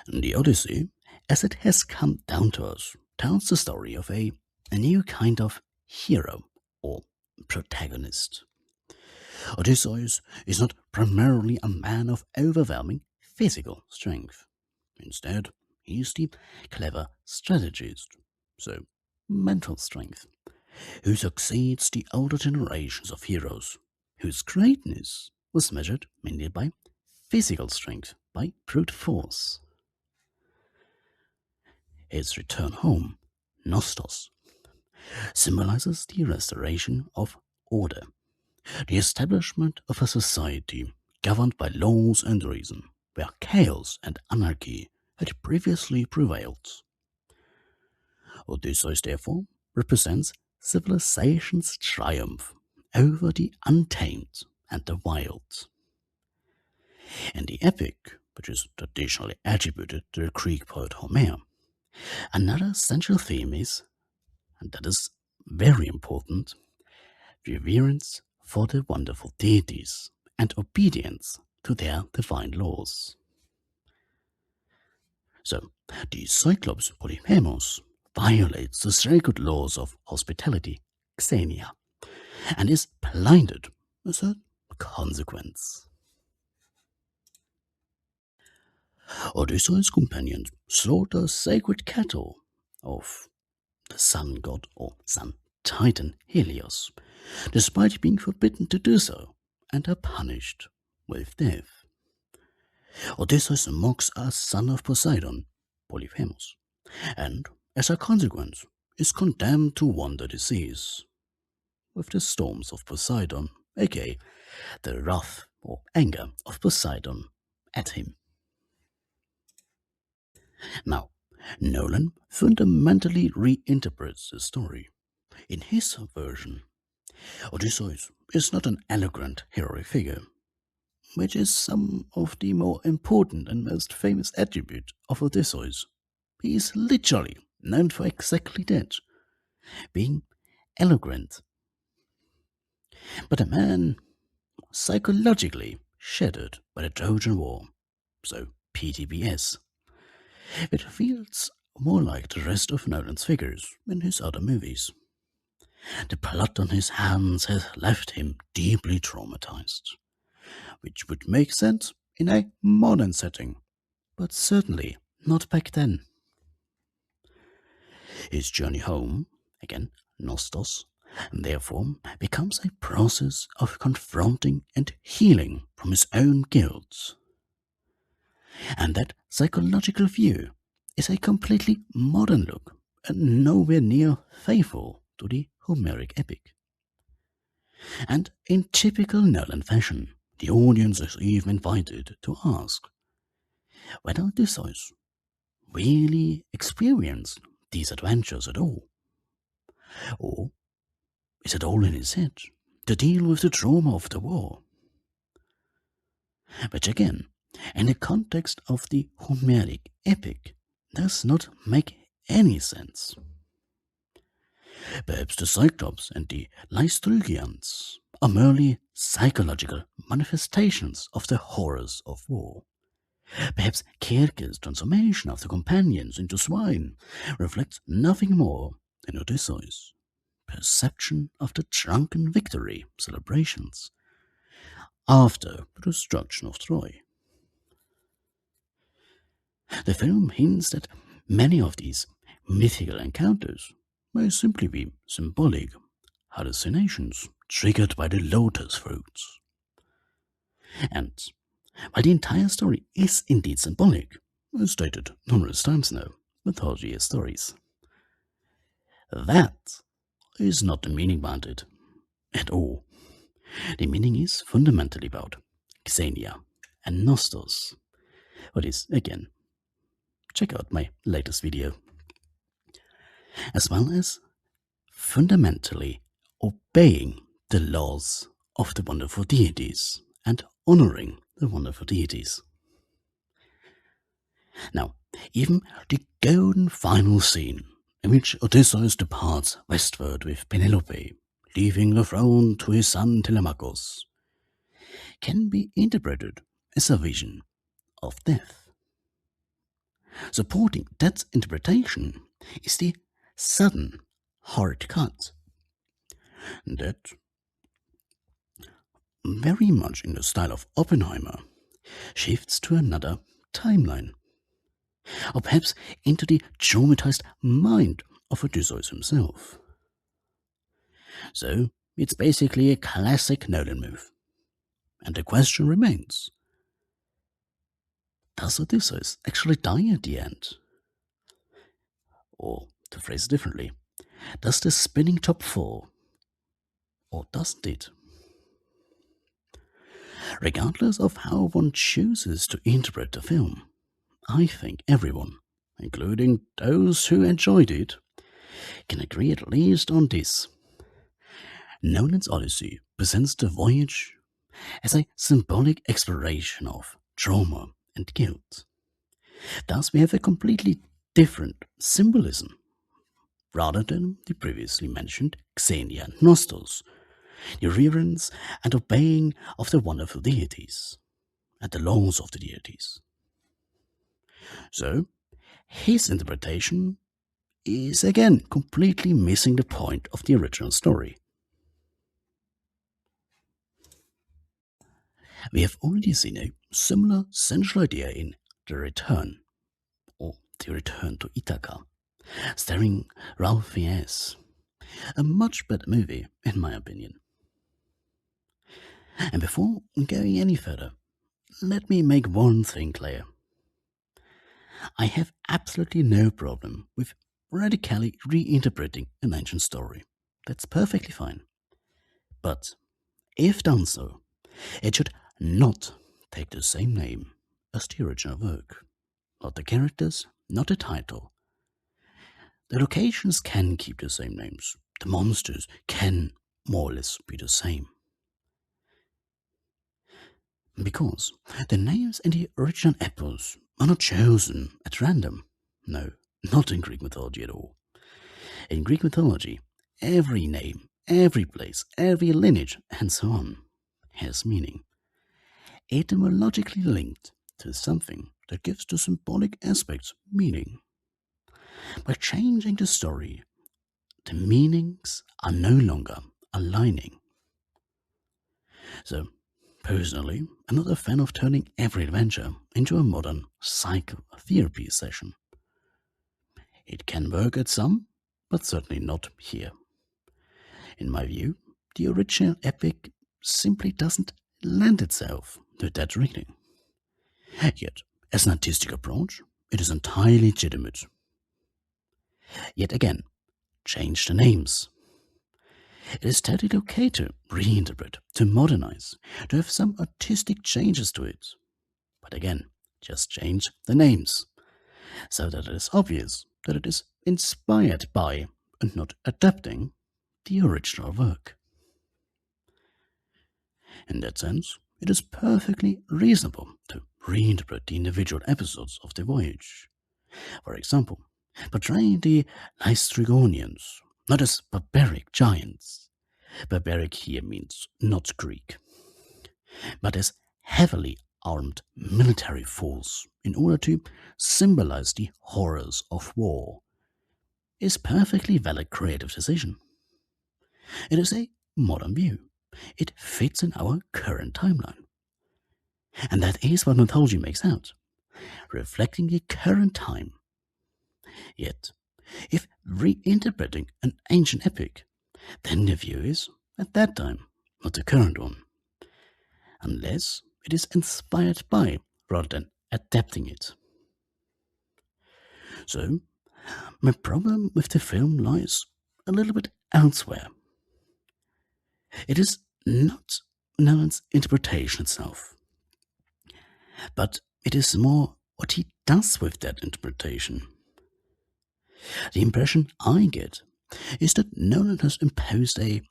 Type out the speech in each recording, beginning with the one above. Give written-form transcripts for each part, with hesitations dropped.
The Odyssey, as it has come down to us, tells the story of a new kind of hero or protagonist. Odysseus is not primarily a man of overwhelming physical strength. Instead, he is the clever strategist, so mental strength, who succeeds the older generations of heroes, whose greatness was measured mainly by physical strength, by brute force. His return home, Nostos, symbolizes the restoration of order, the establishment of a society governed by laws and reason, where chaos and anarchy had previously prevailed. Odysseus, therefore, represents civilization's triumph over the untamed and the wild. In the epic, which is traditionally attributed to the Greek poet Homer, another central theme is, and that is very important, reverence for the wonderful deities and obedience to their divine laws. So, the Cyclops Polyphemus violates the sacred laws of hospitality, Xenia, and is blinded as a consequence. Odysseus' companions slaughter sacred cattle of the sun god or sun titan Helios, despite being forbidden to do so, and are punished with death. Odysseus mocks a son of Poseidon, Polyphemus, and, as a consequence, is condemned to wander the seas, with the storms of Poseidon, aka the wrath or anger of Poseidon, at him. Now, Nolan fundamentally reinterprets the story. In his version, Odysseus is not an eloquent heroic figure, which is some of the more important and most famous attribute of Odysseus. He is literally known for exactly that, being eloquent, but a man psychologically shattered by the Trojan War, so PTBS, which feels more like the rest of Nolan's figures in his other movies. The blood on his hands has left him deeply traumatized, which would make sense in a modern setting, but certainly not back then. His journey home, again Nostos, therefore becomes a process of confronting and healing from his own guilt. And that psychological view is a completely modern look and nowhere near faithful to the Homeric epic. And in typical Nolan fashion, the audience is even invited to ask whether Odysseus really experienced these adventures at all. Or is it all in his head to deal with the trauma of the war? Which again, in the context of the Homeric epic, does not make any sense. Perhaps the Cyclops and the Lystrugians are merely psychological manifestations of the horrors of war. Perhaps Kirke's transformation of the companions into swine reflects nothing more than Odysseus' perception of the drunken victory celebrations after the destruction of Troy. The film hints that many of these mythical encounters may simply be symbolic hallucinations triggered by the lotus fruits. And while the entire story is indeed symbolic, as stated numerous times now, mythology is stories, that is not the meaning behind it at all. The meaning is fundamentally about Xenia and Nostos. What is, again, check out my latest video. As well as fundamentally obeying the laws of the wonderful deities and honoring the wonderful deities. Now, even the golden final scene in which Odysseus departs westward with Penelope, leaving the throne to his son Telemachus, can be interpreted as a vision of death. Supporting that interpretation is the sudden hard cut that, very much in the style of Oppenheimer, shifts to another timeline, or perhaps into the traumatized mind of Odysseus himself. So, it's basically a classic Nolan move. And the question remains, does Odysseus actually die at the end? Or, to phrase it differently, does the spinning top fall? Or doesn't it? Regardless of how one chooses to interpret the film, I think everyone, including those who enjoyed it, can agree at least on this. Nolan's Odyssey presents the voyage as a symbolic exploration of trauma and guilt. Thus, we have a completely different symbolism, rather than the previously mentioned Xenia and Nostos, the reverence and obeying of the wonderful deities, and the laws of the deities. So, his interpretation is again completely missing the point of the original story. We have already seen a similar central idea in The Return, or The Return to Ithaca, starring Ralph Fiennes, a much better movie, in my opinion. And before going any further, let me make one thing clear. I have absolutely no problem with radically reinterpreting an ancient story. That's perfectly fine. But, if done so, it should not take the same name as the original work. Not the characters, not the title. The locations can keep the same names. The monsters can more or less be the same. Because the names in the original epos are not chosen at random. No, not in Greek mythology at all. In Greek mythology, every name, every place, every lineage, and so on, has meaning. Etymologically linked to something that gives the symbolic aspects meaning. By changing the story, the meanings are no longer aligning. So, personally, I'm not a fan of turning every adventure into a modern psychotherapy session. It can work at some, but certainly not here. In my view, the original epic simply doesn't lend itself to that reading. Yet, as an artistic approach, it is entirely legitimate. Yet again, change the names. It is totally okay to reinterpret, to modernize, to have some artistic changes to it. But again, just change the names, so that it is obvious that it is inspired by, and not adapting, the original work. In that sense, it is perfectly reasonable to reinterpret the individual episodes of the voyage. For example, portraying the Laestrygonians not as barbaric giants. Barbaric here means not Greek, but as heavily armed military force in order to symbolize the horrors of war, is perfectly valid creative decision. It is a modern view. It fits in our current timeline. And that is what mythology makes out, reflecting the current time. Yet, if reinterpreting an ancient epic, then the view is at that time, not the current one. Unless it is inspired by, rather than adapting it. So, my problem with the film lies a little bit elsewhere. It is not Nolan's interpretation itself, but it is more what he does with that interpretation. The impression I get is that Nolan has imposed a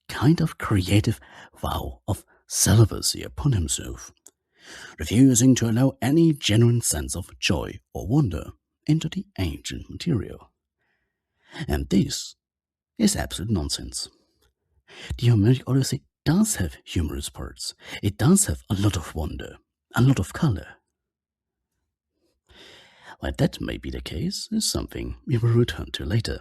kind of creative vow of celibacy upon himself, refusing to allow any genuine sense of joy or wonder into the ancient material. And this is absolute nonsense. The Homeric Odyssey does have humorous parts. It does have a lot of wonder, a lot of color. Why that may be the case is something we will return to later.